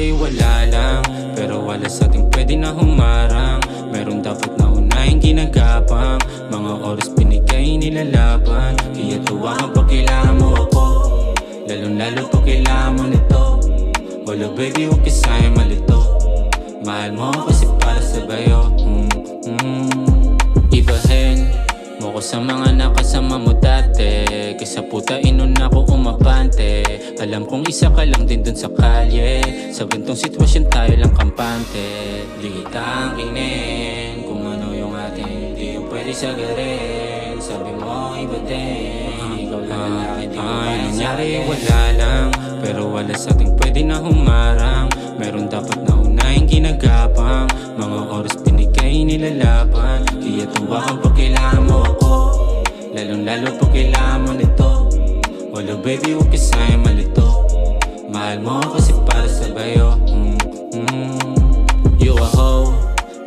nangyari wala lang, pero wala sa ating pwede na humarang. Meron dapat na unahing ginagapang, mga oras binigay nilalaban. Kaya tuwakan pag kailangan mo ako, lalong-lalo pag kailangan mo nito. Wala baby, huwag ka sa'yo malito. Mahal mo kasi para sa bayo. Ibahin mo ko sa mga nakasama mo dati, kaysa puta inon ako umabante. Alam kong isa ka lang din dun sa kalye, sa gantong sitwasyon tayo lang kampante. Di kita ang kinin, kung ano yung atin, di yung pwede sagarin. Sabi mo iba din, ikaw lang lalaki, di ko kaya nangyari wala lang, pero wala sa ating pwede na humarang. Meron dapat na unahing ginagapang, mga oras binigay nilalaban. Kaya tuwakan pag kailangan mo ako, lalong-lalo pag kailangan mo nito. Wala baby, huwag ka sa'yo malito. Mahal mo kasi para sa bayo. You a hoe,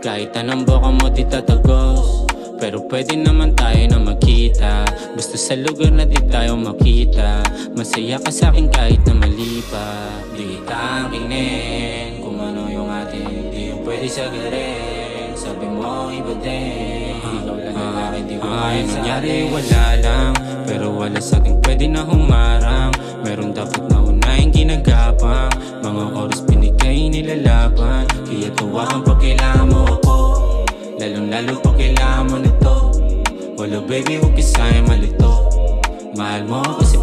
kahit anong boka mo di tatagos, pero pwede naman tayo na magkita. Basta sa lugar na di tayo makita, masaya ka sa'kin kahit na mali pa. Di kita ang kinin, kung ano yung atin, di yung pwede sagarin. Sabi mo iba din, ikaw lang lalaki, di ko kaya nangyari wala lang, pero wala sa ating pwede na humarang. Meron dapat na unahing ginagapang, mga oras binigay nilalaban. Kaya tuwakan pag kailangan mo ako, lalong-lalo pag kailangan mo nito. Wala baby, huwag ka sa'yo malito. Mahal mo kasi